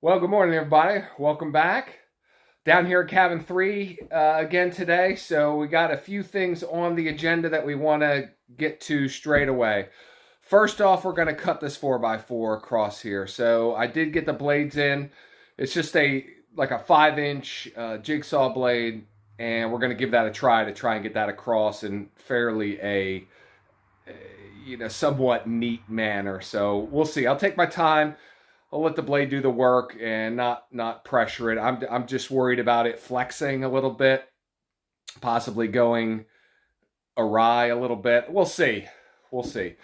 Well, good morning, everybody. Welcome back. Down here at cabin 3 again today. So we got a few things on the agenda that we want to get to straight away. First off, we're going to cut this 4x4 across here. So I did get the blades in. It's just like a 5-inch jigsaw blade, and we're going to give that a try and get that across in fairly somewhat neat manner. So we'll see. I'll take my time. I'll let the blade do the work and not pressure it. I'm just worried about it flexing a little bit, possibly going awry a little bit. We'll see. We'll see.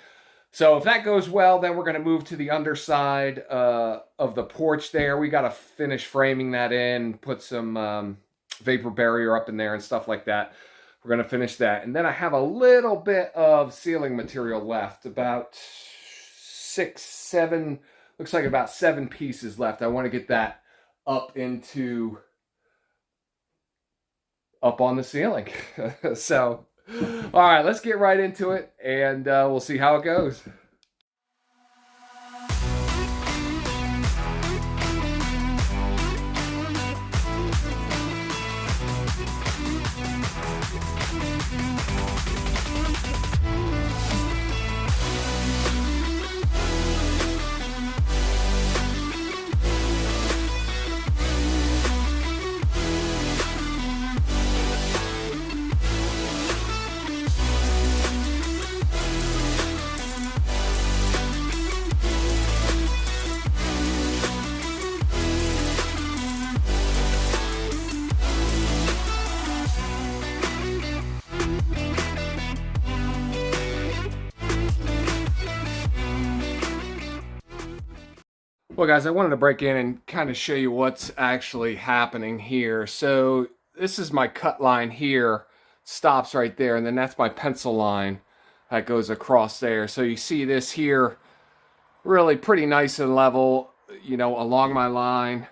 So if that goes well, then we're going to move to the underside of the porch there. We got to finish framing that in, put some vapor barrier up in there and stuff like that. We're going to finish that. And then I have a little bit of ceiling material left, about 6, 7, looks like about 7 pieces left. I want to get that up on the ceiling. So, all right, let's get right into it, and we'll see how it goes. Well, guys, I wanted to break in and kind of show you what's actually happening here. So this is my cut line here, stops right there, and then that's my pencil line that goes across there. So you see this here really pretty nice and level, along my line.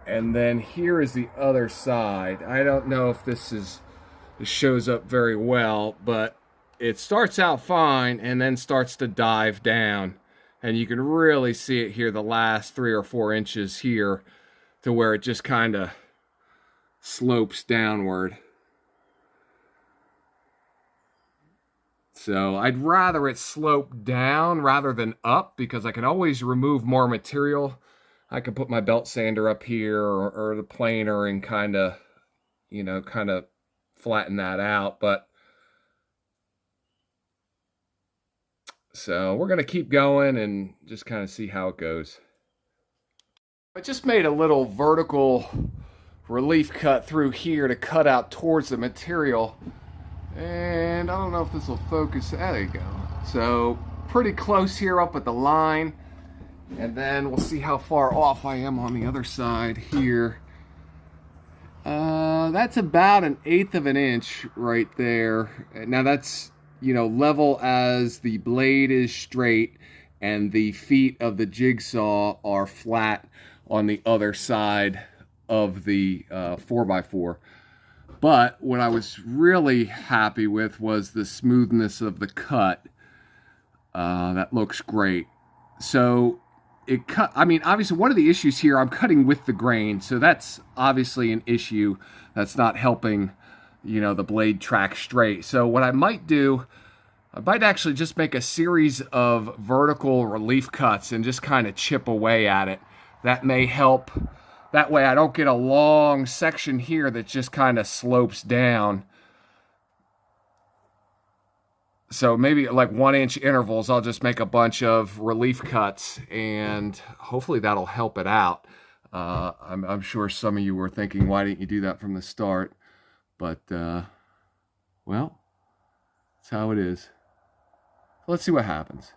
And then here is the other side. I don't know if this shows up very well, but it starts out fine and then starts to dive down, and you can really see it here the last 3 or 4 inches here to where it just kind of slopes downward. So I'd rather it slope down rather than up, because I can always remove more material. I can put my belt sander up here or the planer and kind of flatten that out. But so we're going to keep going and just kind of see how it goes. I just made a little vertical relief cut through here to cut out towards the material. And I don't know if this will focus. There you go. So pretty close here up at the line. And then we'll see how far off I am on the other side here. That's about 1/8 of an inch right there. Now that's level as the blade is straight and the feet of the jigsaw are flat on the other side of the 4x4. But what I was really happy with was the smoothness of the cut. That looks great. So it cut, obviously one of the issues here, I'm cutting with the grain, so that's obviously an issue that's not helping the blade track straight. So what I might do, I might actually just make a series of vertical relief cuts and just kind of chip away at it. That may help. That way I don't get a long section here that just kind of slopes down. So maybe like 1-inch intervals, I'll just make a bunch of relief cuts, and hopefully that'll help it out. I'm sure some of you were thinking, why didn't you do that from the start? But, well, that's how it is. Let's see what happens.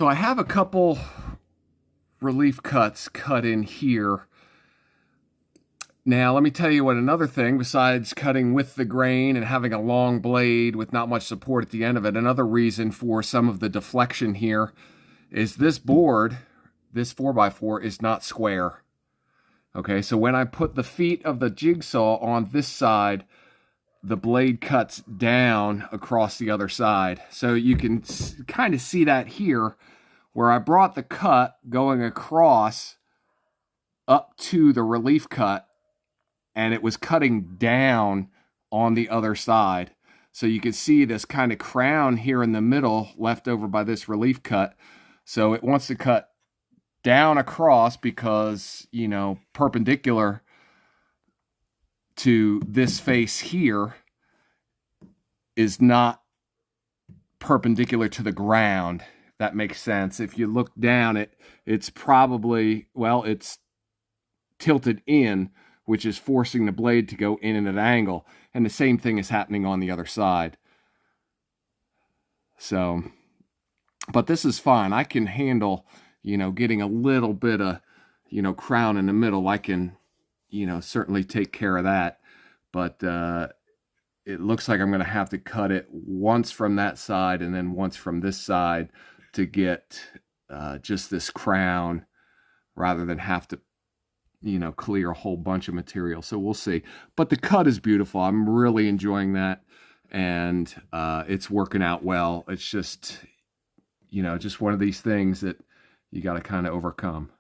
So I have a couple relief cuts cut in here. Now, let me tell you what another thing, besides cutting with the grain and having a long blade with not much support at the end of it, another reason for some of the deflection here is this board, this 4x4, is not square. Okay, so when I put the feet of the jigsaw on this side, the blade cuts down across the other side. So you can kind of see that here, where I brought the cut going across up to the relief cut, and it was cutting down on the other side. So you can see this kind of crown here in the middle left over by this relief cut. So it wants to cut down across because, you know, perpendicular to this face here is not perpendicular to the ground. If that makes sense. If you look down, it's probably, well, it's tilted in, which is forcing the blade to go in at an angle. And the same thing is happening on the other side. So, but this is fine. I can handle, you know, getting a little bit of, you know, crown in the middle. I can, you know, certainly take care of that. But it looks like I'm going to have to cut it once from that side and then once from this side to get just this crown, rather than have to, you know, clear a whole bunch of material. So we'll see. But the cut is beautiful. I'm really enjoying that. And it's working out well. It's just, you know, just one of these things that you got to kind of overcome.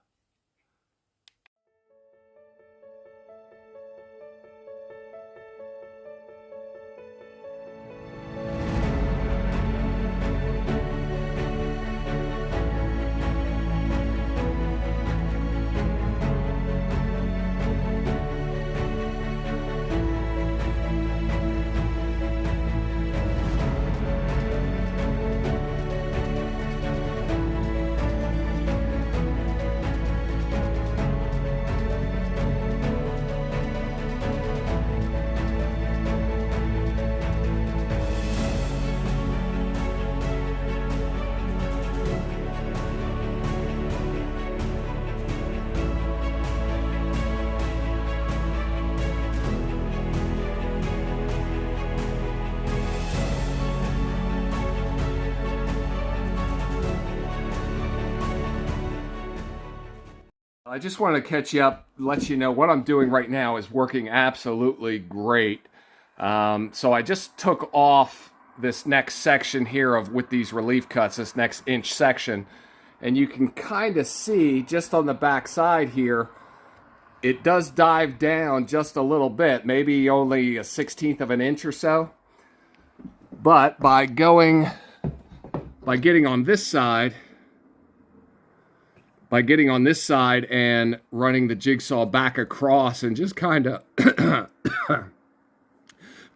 I just wanted to catch you up, let you know what I'm doing right now is working absolutely great. So I just took off this next section here with these relief cuts, this next inch section, and you can kind of see just on the back side here, it does dive down just a little bit, maybe only a 1/16 of an inch or so. But by getting on this side, and running the jigsaw back across and just kind of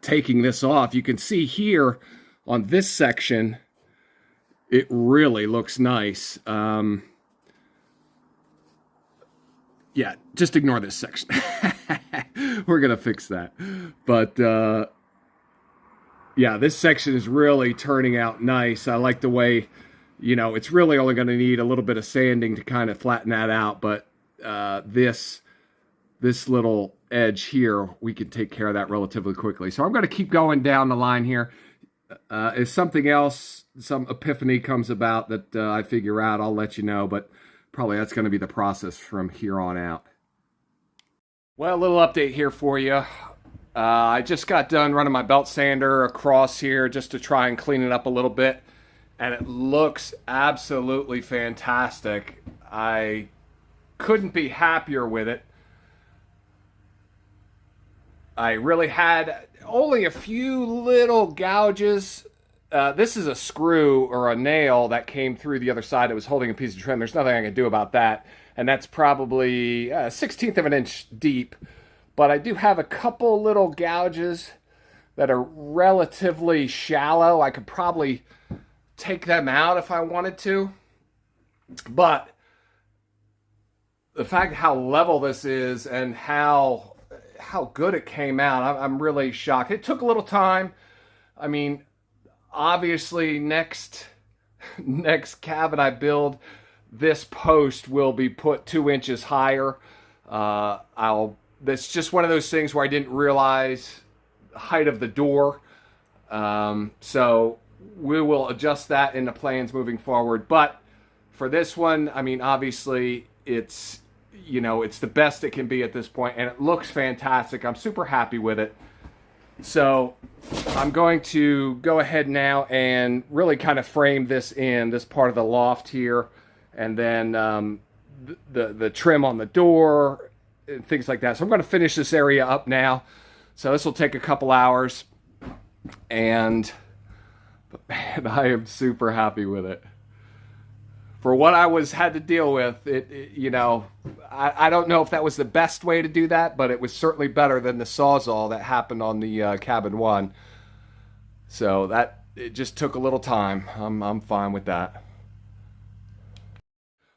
taking this off, you can see here on this section, it really looks nice. Yeah, just ignore this section. We're going to fix that. But yeah, this section is really turning out nice. I like the way, you know, it's really only going to need a little bit of sanding to kind of flatten that out, but this little edge here, we can take care of that relatively quickly. So I'm going to keep going down the line here. If something else, some epiphany comes about that I figure out, I'll let you know, but probably that's going to be the process from here on out. Well, a little update here for you. I just got done running my belt sander across here just to try and clean it up a little bit. And it looks absolutely fantastic. I couldn't be happier with it. I really had only a few little gouges. This is a screw or a nail that came through the other side. It was holding a piece of trim. There's nothing I can do about that. And that's probably a 1/16 of an inch deep. But I do have a couple little gouges that are relatively shallow. I could probably take them out if I wanted to, but the fact how level this is and how good it came out, I'm really shocked. It took a little time. I mean, obviously next next cabin I build, this post will be put 2 inches higher. That's just one of those things where I didn't realize the height of the door. So we will adjust that in the plans moving forward. But for this one, I mean, obviously it's, you know, it's the best it can be at this point, and it looks fantastic. I'm super happy with it. So I'm going to go ahead now and really kind of frame this in, this part of the loft here, and then the trim on the door and things like that. So I'm going to finish this area up now. So this will take a couple hours, and man, I am super happy with it. For what I had to deal with, you know, I don't know if that was the best way to do that, but it was certainly better than the Sawzall that happened on the cabin one. So it just took a little time. I'm fine with that.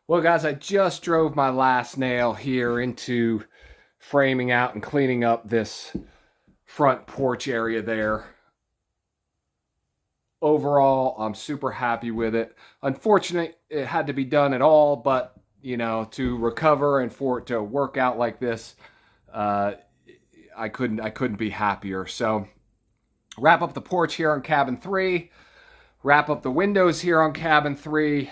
Well, guys, I just drove my last nail here into framing out and cleaning up this front porch area there. Overall, I'm super happy with it. Unfortunately, it had to be done at all, but you know, to recover and for it to work out like this, I couldn't be happier. So, wrap up the porch here on cabin 3, wrap up the windows here on cabin 3,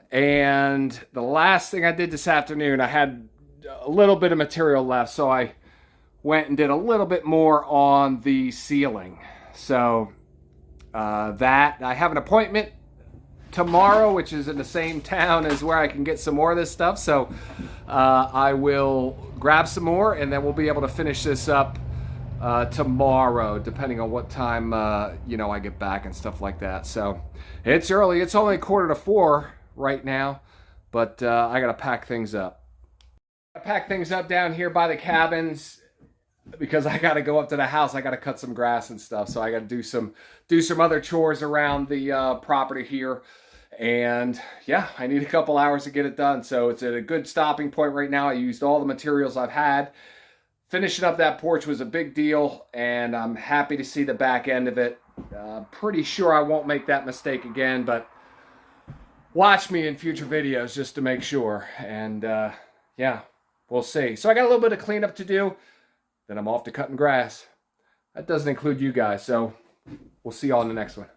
and the last thing I did this afternoon, I had a little bit of material left, so I went and did a little bit more on the ceiling. So that I have an appointment tomorrow, which is in the same town as where I can get some more of this stuff. So I will grab some more, and then we'll be able to finish this up tomorrow, depending on what time you know, I get back and stuff like that. So it's early. It's only 3:45 right now, but I gotta pack things up. I pack things up down here by the cabins, because I got to go up to the house. I got to cut some grass and stuff. So I got to do some other chores around the property here. And yeah, I need a couple hours to get it done. So it's at a good stopping point right now. I used all the materials I've had. Finishing up that porch was a big deal, and I'm happy to see the back end of it. Pretty sure I won't make that mistake again, but watch me in future videos just to make sure. And yeah, we'll see. So I got a little bit of cleanup to do. Then I'm off to cutting grass. That doesn't include you guys, so we'll see y'all in the next one.